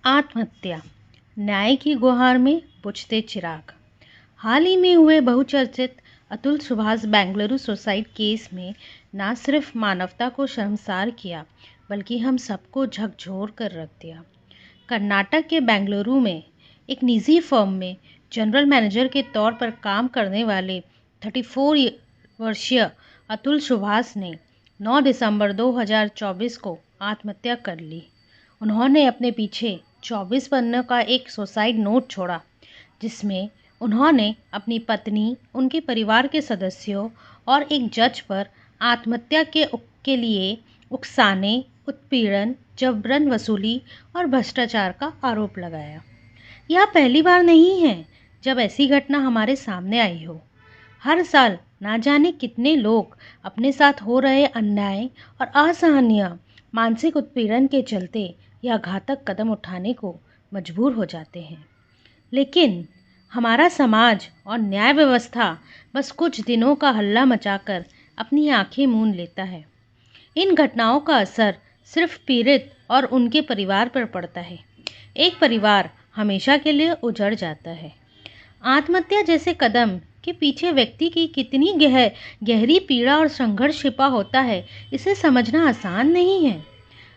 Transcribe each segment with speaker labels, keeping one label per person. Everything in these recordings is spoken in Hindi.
Speaker 1: आत्महत्या, न्याय की गुहार में बुझते चिराग। हाल ही में हुए बहुचर्चित अतुल सुभाष बेंगलुरु सुसाइड केस में न सिर्फ मानवता को शर्मसार किया बल्कि हम सबको झकझोर कर रख दिया। कर्नाटक के बेंगलुरु में एक निजी फर्म में जनरल मैनेजर के तौर पर काम करने वाले 34 वर्षीय अतुल सुभाष ने 9 दिसंबर 2024 को आत्महत्या कर ली। उन्होंने अपने पीछे 24 पन्नों का एक सुसाइड नोट छोड़ा, जिसमें उन्होंने अपनी पत्नी, उनके परिवार के सदस्यों और एक जज पर आत्महत्या के लिए उकसाने, उत्पीड़न, जबरन वसूली और भ्रष्टाचार का आरोप लगाया। यह पहली बार नहीं है जब ऐसी घटना हमारे सामने आई हो। हर साल ना जाने कितने लोग अपने साथ हो रहे अन्याय और असहनीय मानसिक उत्पीड़न के चलते या घातक कदम उठाने को मजबूर हो जाते हैं, लेकिन हमारा समाज और न्याय व्यवस्था बस कुछ दिनों का हल्ला मचाकर अपनी आंखें मूंद लेता है। इन घटनाओं का असर सिर्फ पीड़ित और उनके परिवार पर पड़ता है। एक परिवार हमेशा के लिए उजड़ जाता है। आत्महत्या जैसे कदम के पीछे व्यक्ति की कितनी गहरी पीड़ा और संघर्ष छिपा होता है, इसे समझना आसान नहीं है।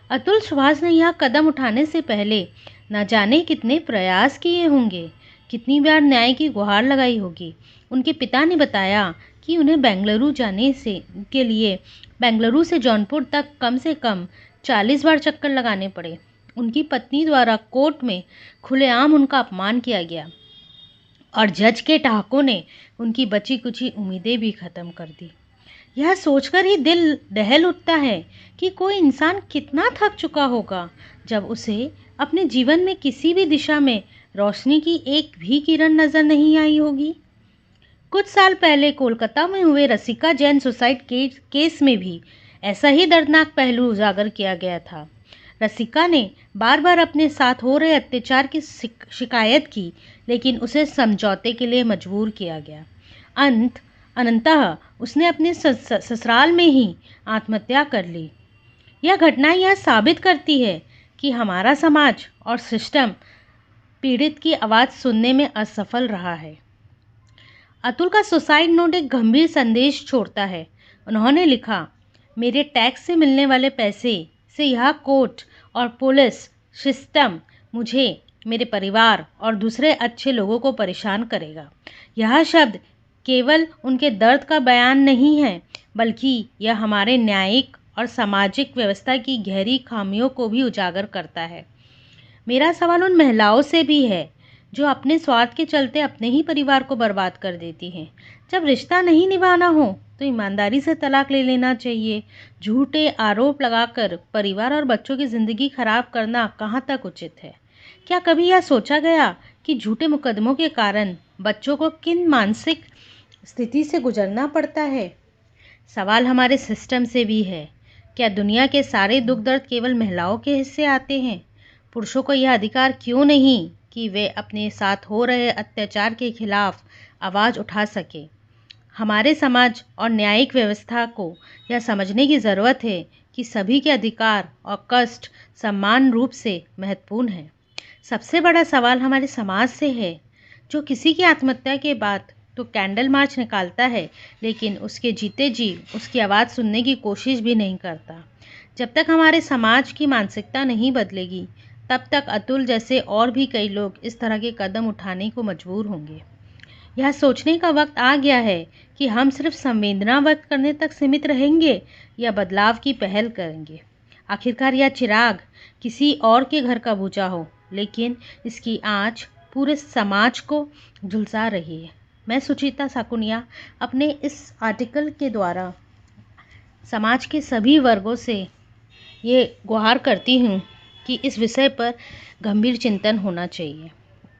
Speaker 1: अतुल सुभाष ने यह कदम उठाने से पहले न जाने कितने प्रयास किए होंगे, कितनी बार न्याय की गुहार लगाई होगी। उनके पिता ने बताया कि उन्हें बेंगलुरु जाने के लिए बेंगलुरु से जौनपुर तक कम से कम 40 बार चक्कर लगाने पड़े। उनकी पत्नी द्वारा कोर्ट में खुलेआम उनका अपमान किया गया और जज के ठहाकों ने उनकी बची कुची उम्मीदें भी खत्म कर दी। यह सोचकर ही दिल दहल उठता है कि कोई इंसान कितना थक चुका होगा जब उसे अपने जीवन में किसी भी दिशा में रोशनी की एक भी किरण नजर नहीं आई होगी। कुछ साल पहले कोलकाता में हुए रसिका जैन सुसाइड केस में भी ऐसा ही दर्दनाक पहलू उजागर किया गया था। रसिका ने बार बार अपने साथ हो रहे अत्याचार की शिकायत की, लेकिन उसे समझौते के लिए मजबूर किया गया। अनंतः उसने अपने ससुराल में ही आत्महत्या कर ली। यह घटना यह साबित करती है कि हमारा समाज और सिस्टम पीड़ित की आवाज़ सुनने में असफल रहा है। अतुल का सुसाइड नोट एक गंभीर संदेश छोड़ता है। उन्होंने लिखा, मेरे टैक्स से मिलने वाले पैसे से यह कोर्ट और पुलिस सिस्टम मुझे, मेरे परिवार और दूसरे अच्छे लोगों को परेशान करेगा। यह शब्द केवल उनके दर्द का बयान नहीं है, बल्कि यह हमारे न्यायिक और सामाजिक व्यवस्था की गहरी खामियों को भी उजागर करता है। मेरा सवाल उन महिलाओं से भी है जो अपने स्वार्थ के चलते अपने ही परिवार को बर्बाद कर देती हैं। जब रिश्ता नहीं निभाना हो तो ईमानदारी से तलाक ले लेना चाहिए। झूठे आरोप लगाकर परिवार और बच्चों की ज़िंदगी खराब करना कहाँ तक उचित है? क्या कभी यह सोचा गया कि झूठे मुकदमों के कारण बच्चों को किन मानसिक स्थिति से गुजरना पड़ता है? सवाल हमारे सिस्टम से भी है। क्या दुनिया के सारे दुख दर्द केवल महिलाओं के हिस्से आते हैं? पुरुषों को यह अधिकार क्यों नहीं कि वे अपने साथ हो रहे अत्याचार के खिलाफ आवाज़ उठा सके? हमारे समाज और न्यायिक व्यवस्था को यह समझने की ज़रूरत है कि सभी के अधिकार और कष्ट समान रूप से महत्वपूर्ण हैं। सबसे बड़ा सवाल हमारे समाज से है, जो किसी की आत्महत्या के बाद तो कैंडल मार्च निकालता है, लेकिन उसके जीते जी उसकी आवाज़ सुनने की कोशिश भी नहीं करता। जब तक हमारे समाज की मानसिकता नहीं बदलेगी, तब तक अतुल जैसे और भी कई लोग इस तरह के कदम उठाने को मजबूर होंगे। यह सोचने का वक्त आ गया है कि हम सिर्फ संवेदना व्यक्त करने तक सीमित रहेंगे या बदलाव की पहल करेंगे। आखिरकार यह चिराग किसी और के घर का बुझा हो, लेकिन इसकी आँच पूरे समाज को झुलसा रही है। मैं सुचिता साकुनिया अपने इस आर्टिकल के द्वारा समाज के सभी वर्गों से ये गुहार करती हूँ कि इस विषय पर गंभीर चिंतन होना चाहिए।